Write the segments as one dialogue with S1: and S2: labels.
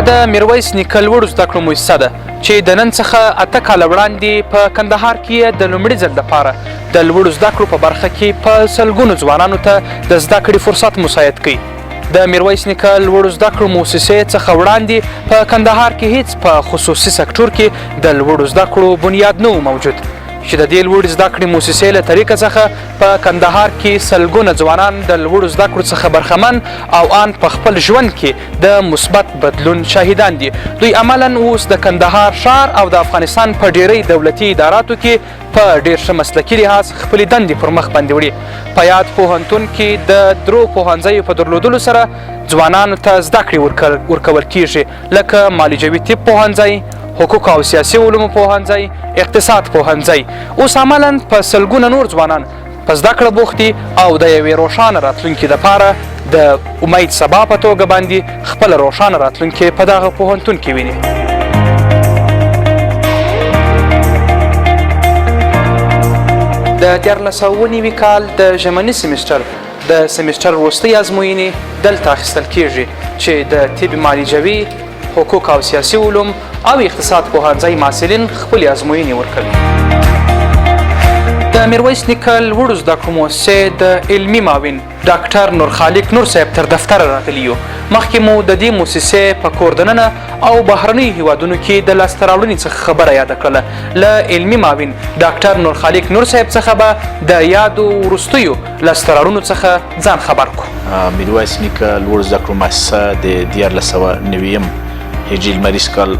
S1: د میرویس نیکه لوړو زده کړو مؤسسه ده چې د نن څخه 8 کاله وړاندې په کندهار کې د لومړي ځل لپاره د لوړو زده کړو په برخه کې په سلګونو ځوانانو ته د زده کړې فرصت مساعد کوي. د میرویس نیکه لوړو زده کړو مؤسسې څخه وړاندې په کندهار کې هیڅ په خصوصي سکتور کې د لوړو زده کړو بنیاد نه و موجود چې د دې لوړې زده کړې مؤسسې له طریقه څخه په کندهار کې سلګونه ځوانان د لوړو زده کړو څخه برخمن او ان په خپل ژوند کې د مثبت بدلون شاهدان دي. دوی عملاً اوس د کندهار ښار او د افغانستان په ډیری دولتي اداراتو کې په ډیر ښه مسلکي لحاظ خپلې دندې پر مخ باندې وړي. په یاد پوهنتون کې د 3 پوهنځیو په درلودلو سره ځوانانو ته زده کړې ورکول کیږي لکه معالجوي طب پوهنځی، حقوق او سیاسي علومو پوهنځی، اقتصاد پوهنځی. اوس عملاً په سلګونه نور ځوانان په زده کړه بوخت دي او د یوې روښانه راتلونکي لپاره د امید سبا په توګه باندې خپله روښانه راتلونکې په دغه پوهنتون کې ویني. د 1490 کال د ژمني سیمسټر د سیمسټر وروستۍ ازموینې دلته اخیستل کیږي چې د طب معالجوي، حقوق او سیاسي علوم او اقتصاد پوهنځی محصلین خپلې ازموینې ورکوي. د میرویس نیکه لوړو زده کړو مؤسسې د علمي معاون ډاکټر نورخالق نور صاحب تر دفتره راغلي یو. مخکې مو د دې مؤسسې په کور دننه او بهرنیو هیوادونو کې د لاسته راوړنې څخه خبره یاده کړله. له علمي معاون ډاکټر نورخالق نور صاحب څخه به د یادو وروستیو لاسته راوړنو څخه ځان خبر کړو.
S2: میرویس نیکه لوړو زده کړو مؤسسه د 1490 هجري لمریز کال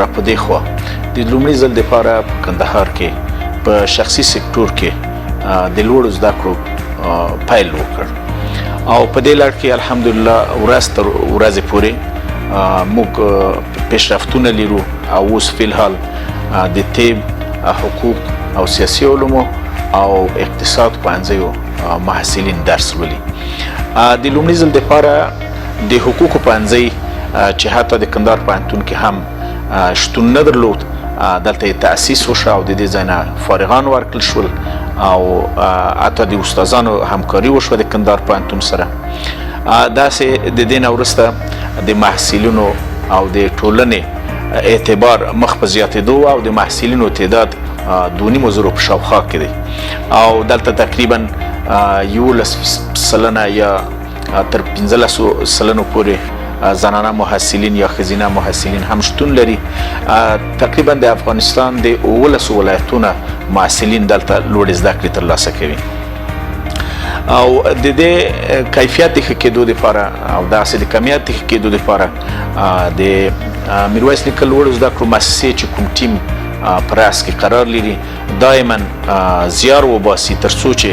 S2: را په دې خوا د لومړي ځل دپاره په کندهار کې په شخصي سکتور کې د لوړو زده کړو پیل وکړ او په دې لړ کې الحمدلله ورځ تر ورځې پورې موږ پیشرفتونه لرو او اوس فی الحال د طب، حقوق او سیاسي علومو او اقتصاد پوهنځیو محصلین درس لولي. د لومړي ځل دپاره د حقوقو پوهنځی چې حتی د کندهار پوهنتون کې هم شتون نه درلود دلته تأسیس وشو او د دې ځای نه فارغان ورکړل شول او حتی د استادانو همکاري وشوه د کندهار پوهنتون سره. داسې د دې نه وروسته د محصلینو او د ټولنې اعتبار مخ په زیاتېدو او د محصلینو تعداد 2.5 په شاوخوا کې دی او دلته تقریبا 11% یا تر 15% پورې زنانه محصلین یا ښځینه محصلین هم شتون لري. تقریبا د افغانستان د 19 ولایتونه محصلین دلته لوړې زده کړې ترلاسه کوي او د دې کیفیت د ښه کېدو دپاره او داسې د کمیت د ښه کېدو دپاره د میرویس نیکه لوړو زده کړو مؤسسې چې کوم ټیم په راس کې قرار لري دایما زیار وباسي تر څو چې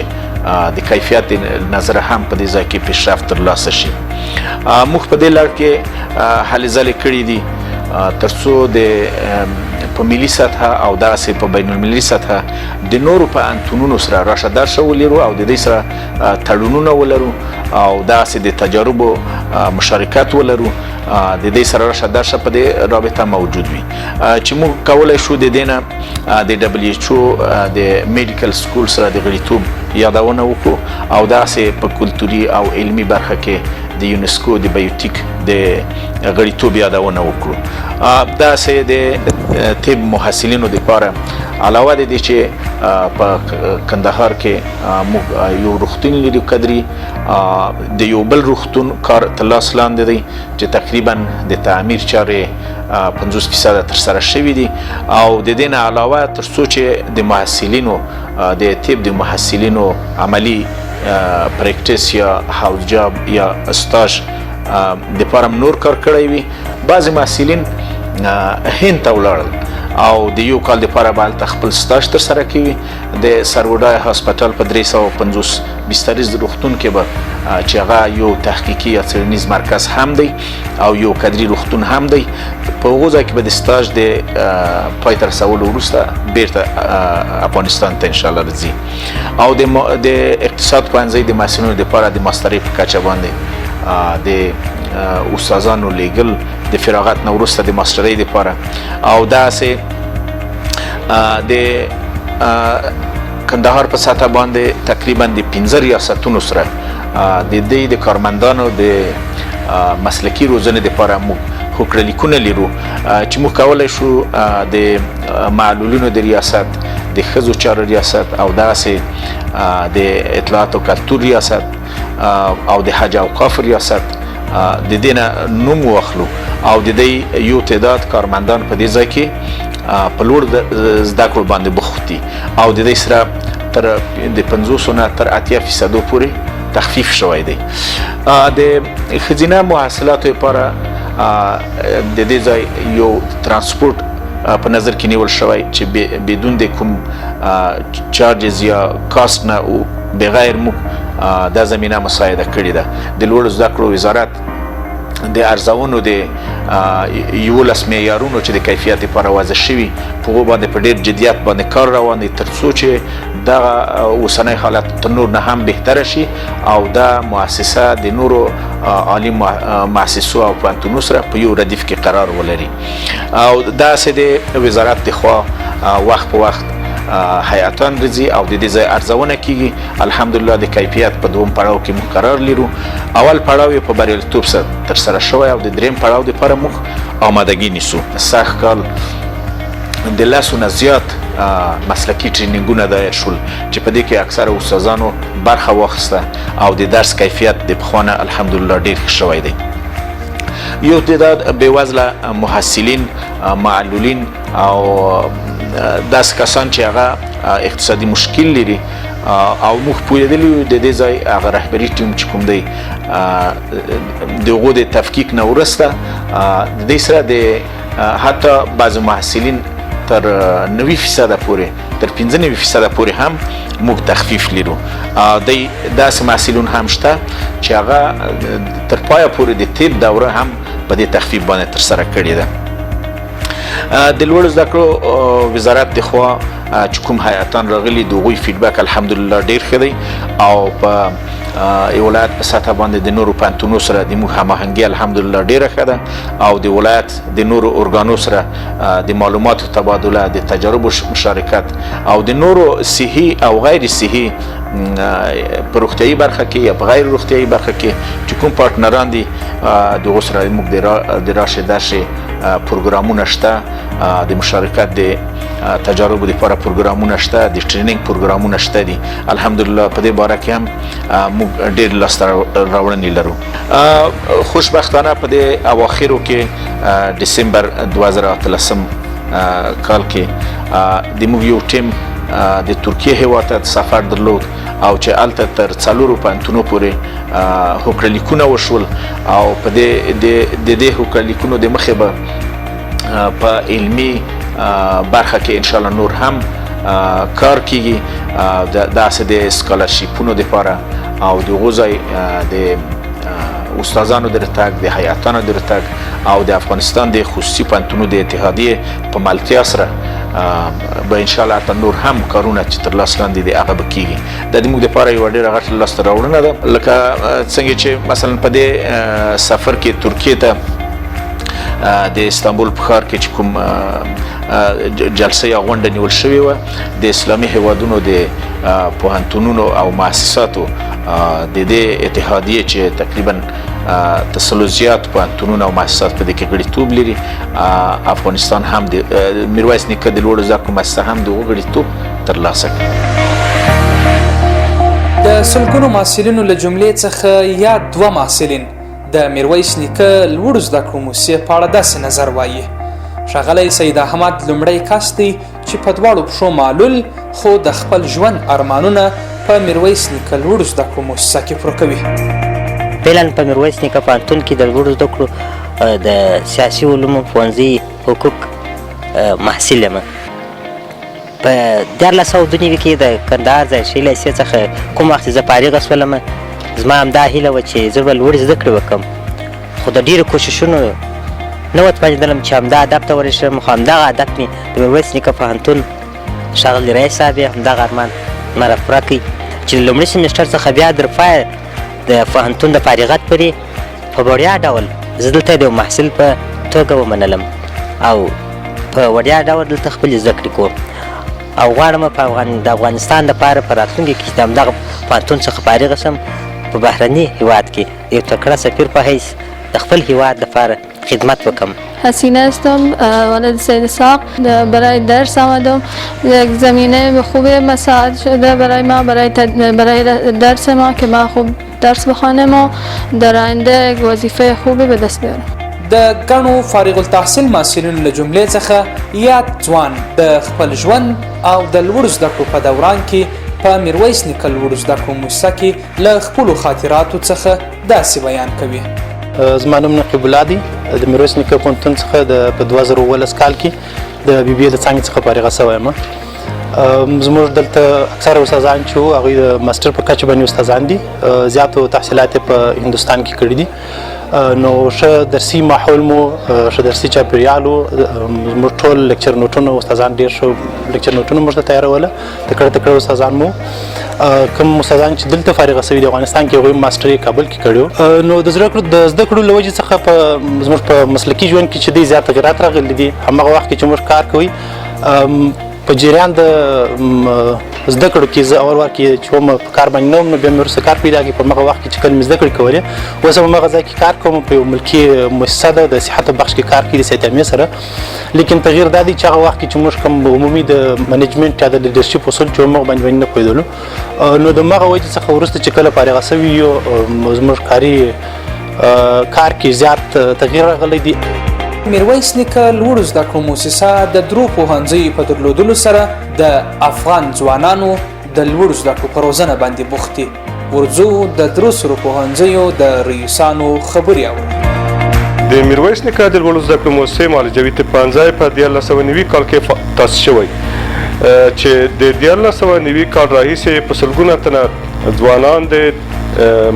S2: د کیفیت نظر هم په دې ځای کې پیشرفت ترلاسه شي. موږ په دې لړ کې هلې ځلې کړي دي تر څو په ملي سطحه او داسې په بین المللي سطحه د نورو پوهنتونونو سره راشه درشه ولرو او د دې سره تړونونه ولرو او داسې د تجاربو مشارکت ولرو د دې سره راشه درشه په دې رابطه موجود وي چې موږ کولی شو د دې نه د WHO د میډیکل سکول سره د غړیتوب یادونه وکړو او داسې په کلتوري او علمي برخه کې د یونسکو د بایوټیک د غړیتوب یادونه وکړو. داسې د طب محصلینو دپاره علاوه د دې چې په کندهار کې موږ یو روغتون لرو قدري د یو بل روغتون کار تر لاس لاندې دی چې تقریبا د تعمیر چارې 50% ترسره شوي دي او د دې نه علاوه تر څو چې د محصلینو د طب د محصلینو عملي پریکټیس یا هاوس جاب یا استاج دپاره نور کار کړی وي. بعضې محصلین هند ته ولاړل او د یو کال دپاره به هلته خپل سټاژ ترسره کوي. د سروډای هاسپټل په 350 بستریز روغتون کې به چې هغه یو تحقیقي یا څېړنیز مرکز هم دی او یو کدري روغتون هم دی. په هغو ځای کې به د سټاژ د پای ته رسولو وروسته بیرته افغانستان ته انشاءالله راځي او د اقتصاد پوهنځی د محصلینو دپاره د ماسترۍ په کچه باندې د استادانو لیږل د فراغت نه وروسته د ماسترۍ دپاره او داسې د کندهار په سطحه باندې تقریبا د 15 ریاستونو سره د دې د کارمندانو د مسلکي روزنې دپاره موږ هوکړه لیکونه لرو چې موږ کولی شو د معلولینو د ریاست، د ښځو چارو ریاست او دغسې د اطلاعات او کلتور ریاست او د حج اوقاف ریاست د دې نه نوم واخلو او د دې یو تعداد کارمندان په دې ځای کې په لوړ زده کړو باندې بوخت دي او د دې سره تر د 50 نه تر 80% پورې تخفیف شوی دی. د ښځینه محصلاتو لپاره د دې ځای یو ترانسپورت په نظر کې نیول شوی چې بدون د کوم چارجز یا کاست نه او بغیر موږ دا زمینه مساعده کړې ده. د لوړو زده کړو وزارت د ارزونو د 11 معیارونو چې د کیفیت لپاره وضع شوي په هغو باندې په ډېر جدیت باندې کار روان دی تر څو چې دغه اوسنی حالت تر نور نه هم بهتره شي او دا مؤسسه د نورو عالي مؤسسو او پوهنتونونو سره په یو ردیف کې قرار ولري. او داسې د وزارت دخوا وخت په وخت هیئتان راځي او د دې ځای ارزونه کیږي. الحمدلله د کیفیت په دوم پړاو کې موږ قرار لرو. اول پړاو په بریالیتوب سره ترسره شوی او د دریم پړاو لپاره موږ آمادګي نیسو. سږ کال د 10 نه زیات مسلکي ټرینینګونه دایر شول چې په دې کې اکثره استادانو برخه واخیسته او د درس کیفیت د پخوانه الحمدلله ډیر ښه شوی دی. یو تعداد بېوزله محصلین، معلولین او داسې کسان چې هغه اقتصادي مشکل لري او موږ پوهېدلي یو د دې ځای هغه رهبري ټیم چې کوم دی د هغو د تفکیک نه وروسته د دې سره د حتی بعضو محصلین تر 90% پورې تر 95% پورې هم موږ تخفیف لرو. داسې محصلون هم شته چې هغه تر پایه پورې د طب دوره هم په دې تخفیف باندې ترسره کړې ده. د لوړو زده کړو وزارت دخوا چې کوم هیئتان راغلي د هغوی فیډبک الحمدلله ډیر ښه دی او په ولایت په سطحه باندې د نورو پوهنتونونو سره د موږ هماهنګي الحمدلله ډیره ښه ده او د ولایت د نورو ارګانو سره د معلوماتو تبادله، د تجاربو مشارکت او د نورو صحي او غیر صحي په روغتیایي برخه کې یا په غیر روغتیایي برخه کې چې کوم پارتنران دي د هغو سره موږ د راشې درشې پروګرامونه شته، د مشارکت د تجاربو لپاره پروګرامونه شته، د ټریننګ پروګرامونه شته دي. الحمدلله په دې باره کې هم موږ ډېر لاسته راوړنې لرو. خوشبختانه په دې اواخرو کې ډسمبر 2013 کال کې د موږ یو ټیم د ترکیه هېواد ته سفر درلود او چې هلته تر 4 پوهنتونو پورې هوکړه لیکونه وشول او په دې هوکړه لیکونو د مخې به په علمي برخه کې انشاءالله نور هم کار کیږي داسې د سکالرشیپونو دپاره او د هغو ځای د استادانو د رتګ، د هیئتانو د رتګ او د افغانستان د خصوصي پوهنتونونو د اتحادیې په ملتیا سره به انشاءالله حتی نور هم کارونه چې تر لاس لاندې دي هغه به کیږي. دا د موږ دپاره یوه ډېره غټه لاسته راوړنه ده. لکه څنګه چې مثلا په دې سفر کې ترکیې ته د استانبول په ښار کې چې کوم جلسه یا غونډه نیول شوې وه د اسلامي هیوادونو د پوهنتونونو او مؤسساتو د دې اتحادیې چې تقریبا تسلو زیات پوهنتونونه او مؤسسات په دې کې غړیتوب لري. افغانستان هم د میرویس نیکه د لوړو زده کړو مؤسسه هم د هغو غړیتوب ترلاسه کړي.
S1: د سلګونو محصلینو له جملې څخه یا 2 محصلین د میرویس نیکه لوړو زده کړو مؤسسې په اړه داسې نظر وایي. ښاغلی سید احمد لومړی کس دی چې په دواړو پښو معلول خو د خپل ژوند ارمانونه په میرویس نیکه لوړو زده کړو مؤسسه کې پوره کوي.
S3: فعلا په میرویس نیکه پوهنتون کې د لوړو زده کړو د سیاسي علومو پوهنځي حقوق محصل یم. په 1492 کې د کندهار ځای شي لیسې څخه کوم وخت زه فارغه شولم زما همدا هیله وه چې زه به لوړې زده کړې وکړم خو د ډېرو کوششونو نه وتوانېدلم چې همدا هدف ته ورسېږم. خو همدغه هدف مې د میرویس نیکه پوهنتون ښاغلي رئیس صاحب یې همدغه ارمان مره پوره کړي چې د لومړي سیمسټر څخه بیا تر پایه د پوهنتون د فارغت پورې په وړیا ډول زه دلته د یو محصل په توګه ومنلم او په وړیا ډول دلته خپلې زده کړې کوم او غواړم د افغانستان دپاره په راتلونکي کې چې د همدغه پوهنتون څخه فارغه شم په بهرني هېواد کې یو تکړه سفیر په حیث د خپل هیواد لپاره خدمت وکړم.
S4: حسینه هستم، ولد سید اسحاق. برای درس آمدم. یک زمینه خوبی مساعد شده برای ما، برای درس ما که ما خوب درس بخوانم و در آینده یک وظیفه خوبی به دست بیارم.
S1: د ګڼو فارغ التحصیل محصلینو له جملې څخه یاد ځوان د خپل ژوند او د لوړو زده کړو په دوران کې په میرویس نیکه لوړو زده کړو مؤسسه کې له خپلو خاطراتو څخه داسې بیان کوي.
S5: زما نوم نقیب الله دی، د میرویس نیکه پوهنتون څخه په 2018 کال کې د بي بي اې د څانګې څخه فارغه شوی یم. زموږ دلته اکثره استادان چې وو هغوی د ماسټر په کچه باندې استادان دي، زیاتو تحصیلات یې په هندوستان کې کړي دي. نو ښه درسي ماحول مو، ښه درسي چاپېریال و. زموږ ټول لیکچر نوټونه استادان ډېر ښه لیکچر نوټونه موږ ته تیاروله، تکړه استادان مو. کوم استادان چې دلته فارغه شوي د افغانستان کې هغوی ماسټر یې کابل کې کړی و. نو د زده کړو له وجې څخه زموږ په مسلکي ژوند کې چې دی زیات تغیرات راغلي دي. هماغه وخت کې چې موږ کار کوئ په جریان د زده کړو کې زه اول وار کې چې وم په کار باندې نه وم، نو بیا مې وروسته کار پیدا کړي. په هماغه وخت کې چې کله مې زده کړې کولې، اوس هم هماغه ځای کې کار کوم، په یو ملکي مؤسسه ده د صحت بخش کې کار کوي د سید امیر سره. لیکن تغییر دا دی چې هغه وخت کې چې موږ کوم عمومي د منیجمنټ یا د لیډرشپ اصول چې موږ باندې نه پوهېدلو، نو د هماغه وجې څخه وروسته چې کله فارغه شوي یو زموږ کار کې زیات تغییر راغلی دی.
S1: میرویس نیکه لوړو زده کړو مؤسسه د درو پوهنځیو په درلودلو سره د افغان ځوانانو د لوړو زده کړو په روزنه باندې بوخت دي. ورځو د درو سرو پوهنځیو د رئیسانو خبرې اورو.
S6: د میرویس نیکه د لوړو زده کړو مؤسسې معالجوي پوهنځی په 1990 کال کې تاسیس شوی، چې د 1990 کال راهیسې په سلګونه تنه ځوانان د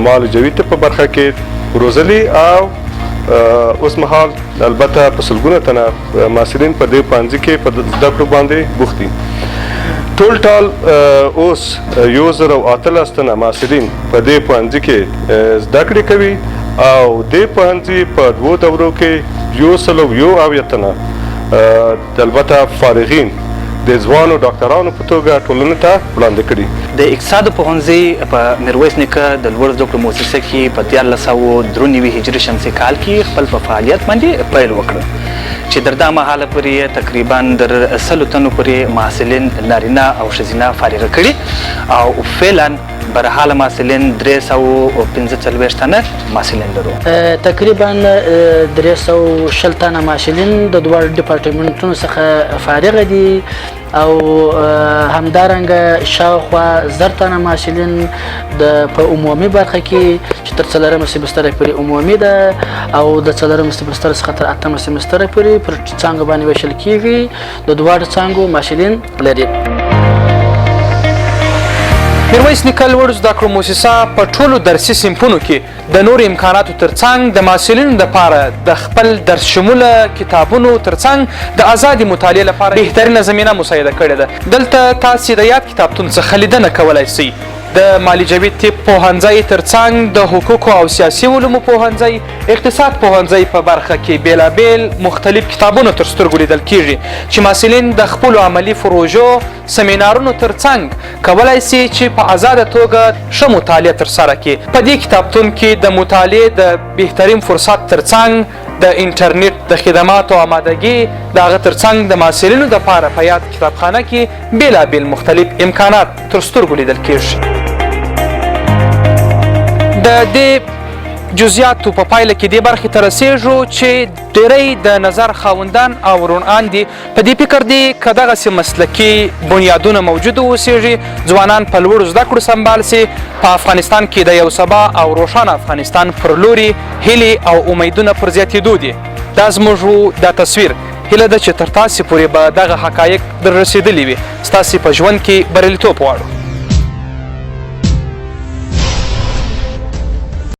S6: معالجوي په برخه کې روزلي او اوس مهال البته په سلګونه تنه محصلین په دې پوهنځي کې په زده کړو باندې بوخت دي. ټول ټال اوس 1018 تنه محصلین په دې پوهنځي کې زده کړې کوي او دې پوهنځي په 2 دورو کې 101 تنه البته فارغین د ځوانو ډاکټرانو په توګه ټولنې ته وړاندې کړي.
S7: د اقتصاد پوهنځي په میرویس نیکه د لوړو زده کړو مؤسسه کې په 1393 هجري شمسي کال کې خپل په فعالیت باندې پیل وکړ، چې تر دا مهاله پورې تقریبا در 100 تنو پورې محصلین نارینه او ښځینه فارغه کړي او فعلا برحاله محصلین 345 تنه محصلین لرو.
S8: تقریبا 320 تنه محصلین د دوه ډیپارټمنټونو څخه فارغ دي او همدارنګه شاوخوا 1000 تنه محصلین په عمومي برخه کې چې تر 4 سمستر پورې عمومي ده او د 4 سمستر څخه تر 8 سمستر پورې پر څانګو باندې ویشل کیږي. د دواړو څانګو محصلین لري.
S1: میرویس نیکه لوړو زده کړو مؤسسه په ټولو درسي صنفونو کې د نورو امکاناتو ترڅنګ د محصلینو دپاره د خپل درس شموله کتابونو ترڅنګ د ازادې مطالعې لپاره بهترینه زمینه مساعده کړې ده. دلته تاسې د یاد کتابتون څخه لیدنه کولی شئ. د معالجوي طب پوهنځی ترڅنګ د حقوقو او سیاسي علومو پوهنځی، اقتصاد پوهنځی په برخه کې بیلابیل مختلف کتابونه تر سترګو لیدل کیږي چې محصلین د خپلو عملي پروژو سمینارونو ترڅنګ کولی شي چې په ازاده توګه ښه مطالعه ترسره کړي. په دې کتابتون کې د مطالعې د بهترین فرصت ترڅنګ د انټرنیټ د خدماتو آمادګي د هغه ترڅنګ د محصلینو دپاره په یاد کتابخانه کې بیلابیل مختلف امکانات تر سترګو لیدل کیږي. د دې جزئیاتو په پایله کې دې برخې ته رسېږو چې ډېری د نظر خاوندان او روڼان دي په دې فکر دي که دغسې مسلکي بنیادونه موجود اوسېږي، ځوانان په لوړو زده کړو سمبال سي، په افغانستان کې د یو سبا او روښانه افغانستان پر لوري هیلې او امیدونه پر زیاتېدو دي. دا زموږ دا تصویر هیله ده چې تر تاسې پورې به دغه حقایق در رسېدلي وي. ستاسې په ژوند کې بریالیتوب غواړو.